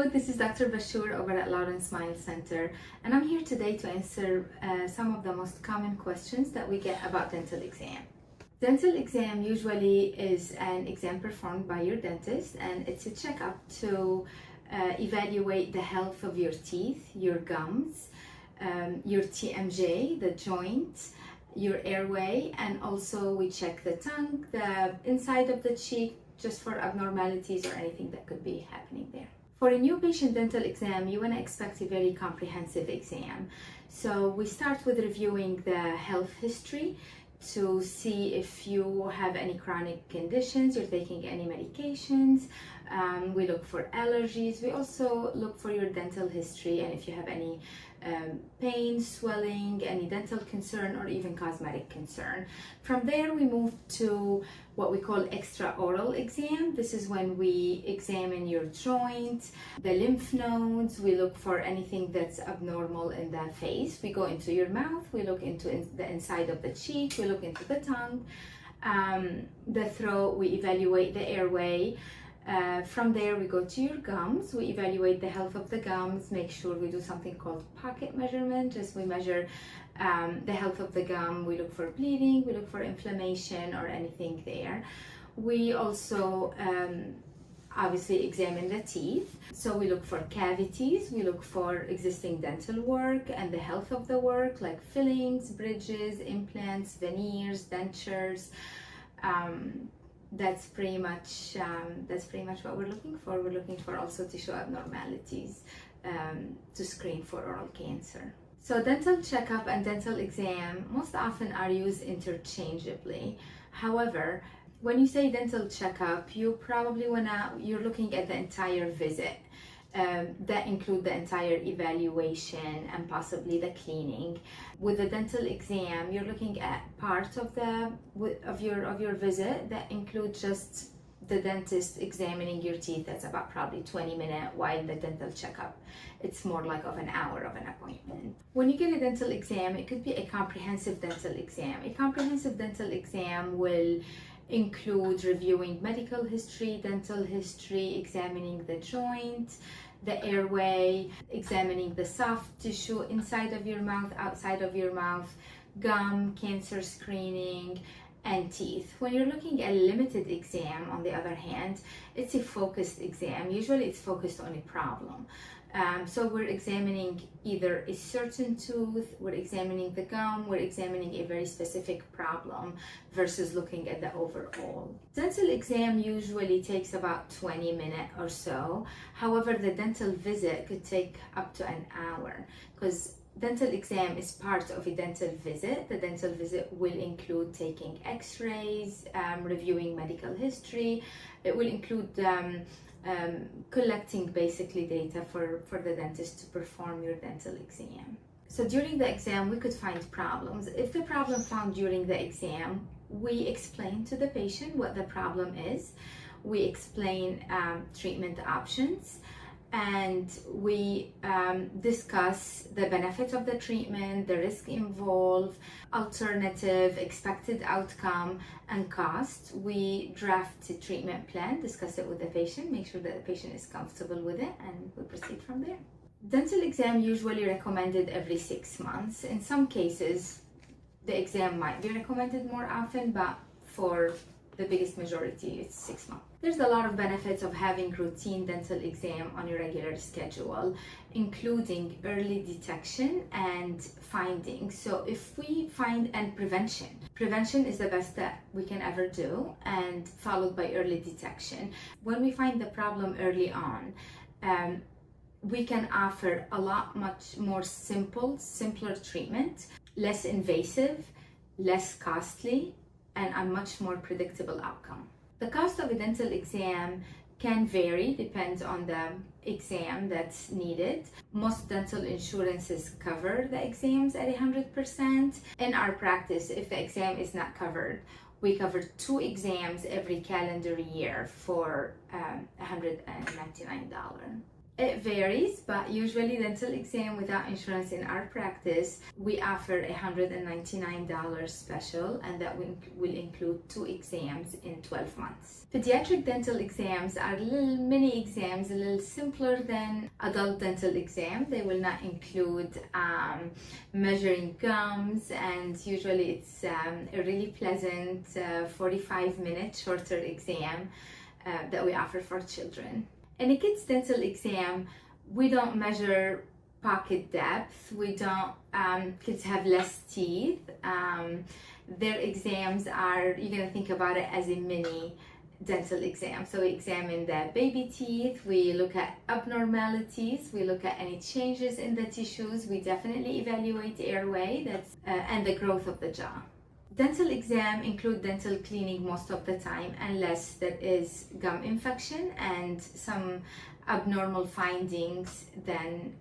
Hello, this is Dr. Bachour over at Loudoun Smile Center, and I'm here today to answer some of the most common questions that we get about dental exam. Dental exam usually is an exam performed by your dentist, and it's a checkup to evaluate the health of your teeth, your gums, your TMJ, the joint, your airway, and also we check the tongue, the inside of the cheek, just for abnormalities or anything that could be happening there. For a new patient dental exam, you want to expect a very comprehensive exam. So we start with reviewing the health history to see if you have any chronic conditions, you're taking any medications. We look for allergies. We also look for your dental history and if you have any pain, swelling, any dental concern, or even cosmetic concern. From there, we move to what we call extraoral exam. This is when we examine your joint, the lymph nodes. We look for anything that's abnormal in the face. We go into your mouth. We look into the inside of the cheek. We look into the tongue, the throat. We evaluate the airway. From there, we go to your gums. We evaluate the health of the gums, make sure we do something called pocket measurement. Just we measure the health of the gum. We look for bleeding, we look for inflammation or anything there. We also obviously examine the teeth. So we look for cavities, we look for existing dental work and the health of the work, like fillings, bridges, implants, veneers, dentures. That's pretty much what we're looking for. We're looking for also tissue abnormalities to screen for oral cancer. So dental checkup and dental exam most often are used interchangeably. However, when you say dental checkup, you probably you're looking at the entire visit. That include the entire evaluation and possibly the cleaning. With the dental exam, you're looking at part of your visit that include just the dentist examining your teeth. That's about probably 20 minutes, while the dental checkup, it's more like of an hour of an appointment. When you get a dental exam, it could be a comprehensive dental exam. A comprehensive dental exam will include reviewing medical history, dental history, examining the joint, the airway, examining the soft tissue inside of your mouth, outside of your mouth, gum, cancer screening, and teeth. When you're looking at a limited exam, on the other hand, it's a focused exam. Usually it's focused on a problem. So we're examining either a certain tooth, we're examining the gum, we're examining a very specific problem versus looking at the overall. Dental exam usually takes about 20 minutes or so. However, the dental visit could take up to an hour because dental exam is part of a dental visit. The dental visit will include taking x-rays, reviewing medical history. It will include collecting basically data for the dentist to perform your dental exam. So during the exam, we could find problems. If the problem found during the exam, we explain to the patient what the problem is. We explain treatment options, and we discuss the benefits of the treatment, the risk involved, alternative, expected outcome, and cost. We draft a treatment plan, discuss it with the patient, make sure that the patient is comfortable with it, and we proceed from there. Dental exam usually recommended every 6 months. In some cases, the exam might be recommended more often, but for the biggest majority, it's 6 months. There's a lot of benefits of having routine dental exam on your regular schedule, including early detection and finding. So if we find, and prevention is the best that we can ever do, and followed by early detection. When we find the problem early on, we can offer much more simpler treatment, less invasive, less costly, and a much more predictable outcome. The cost of a dental exam can vary, depends on the exam that's needed. Most dental insurances cover the exams at 100%. In our practice, if the exam is not covered, we cover 2 exams every calendar year for $199. It varies, but usually dental exam without insurance in our practice, we offer a $199 special, and that will include 2 exams in 12 months. Pediatric dental exams are little mini exams, a little simpler than adult dental exam. They will not include measuring gums, and usually it's a really pleasant 45-minute shorter exam that we offer for children. In a kid's dental exam, we don't measure pocket depth. We don't, kids have less teeth. Their exams are, you're gonna think about it as a mini dental exam. So we examine the baby teeth, we look at abnormalities, we look at any changes in the tissues, we definitely evaluate airway, and the growth of the jaw. Dental exam include dental cleaning most of the time, unless there is gum infection and some abnormal findings then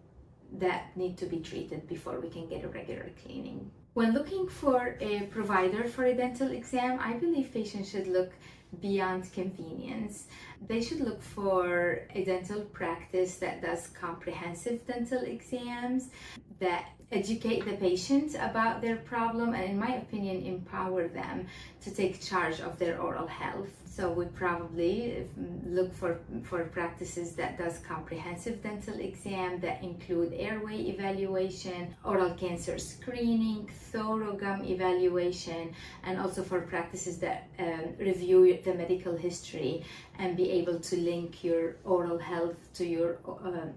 that need to be treated before we can get a regular cleaning. When looking for a provider for a dental exam, I believe patients should look beyond convenience. They should look for a dental practice that does comprehensive dental exams, that educate the patient about their problem, and in my opinion empower them to take charge of their oral health. So we probably look for practices that does comprehensive dental exam that include airway evaluation, oral cancer screening, thorough gum evaluation, and also for practices that review the medical history and be able to link your oral health to your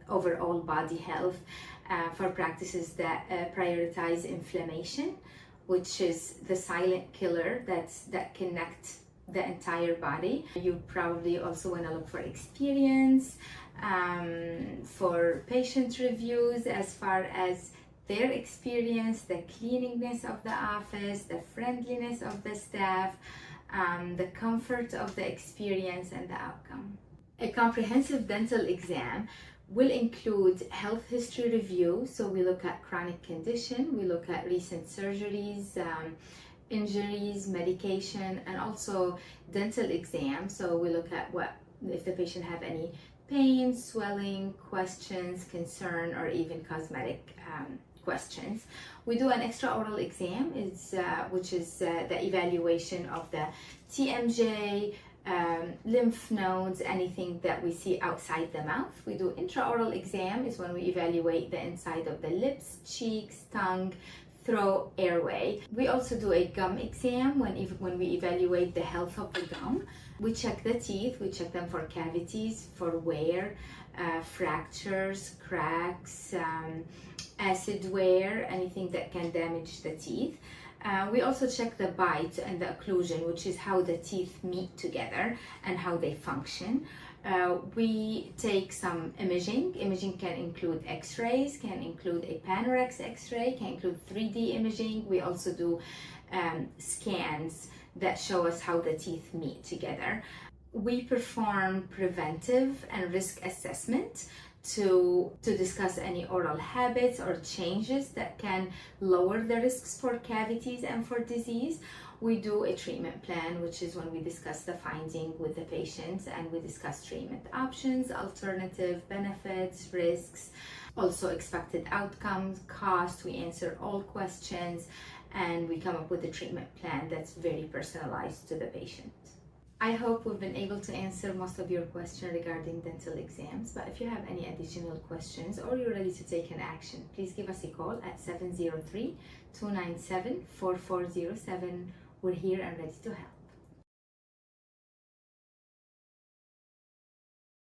overall body health. For practices that prioritize inflammation, which is the silent killer that connects the entire body. You probably also want to look for experience, for patient reviews as far as their experience, the cleanliness of the office, the friendliness of the staff, the comfort of the experience, and the outcome. A comprehensive dental exam will include health history review. So we look at chronic condition, we look at recent surgeries, injuries, medication, and also dental exam. So we look at if the patient have any pain, swelling, questions, concern, or even cosmetic questions. We do an extraoral exam, which is the evaluation of the TMJ, lymph nodes, anything that we see outside the mouth. We do intraoral exam, is when we evaluate the inside of the lips, cheeks, tongue, throat, airway. We also do a gum exam when we evaluate the health of the gum. We check the teeth, we check them for cavities, for wear, fractures, cracks, acid wear, anything that can damage the teeth. We also check the bite and the occlusion, which is how the teeth meet together and how they function. We take some imaging. Imaging can include x-rays, can include a Panorex x-ray, can include 3D imaging. We also do scans that show us how the teeth meet together. We perform preventive and risk assessment to discuss any oral habits or changes that can lower the risks for cavities and for disease. We do a treatment plan, which is when we discuss the finding with the patients and we discuss treatment options, alternative benefits, risks, also expected outcomes, cost. We answer all questions and we come up with a treatment plan that's very personalized to the patient. I hope we've been able to answer most of your questions regarding dental exams, but if you have any additional questions or you're ready to take an action, please give us a call at 703-297-4407. We're here and ready to help.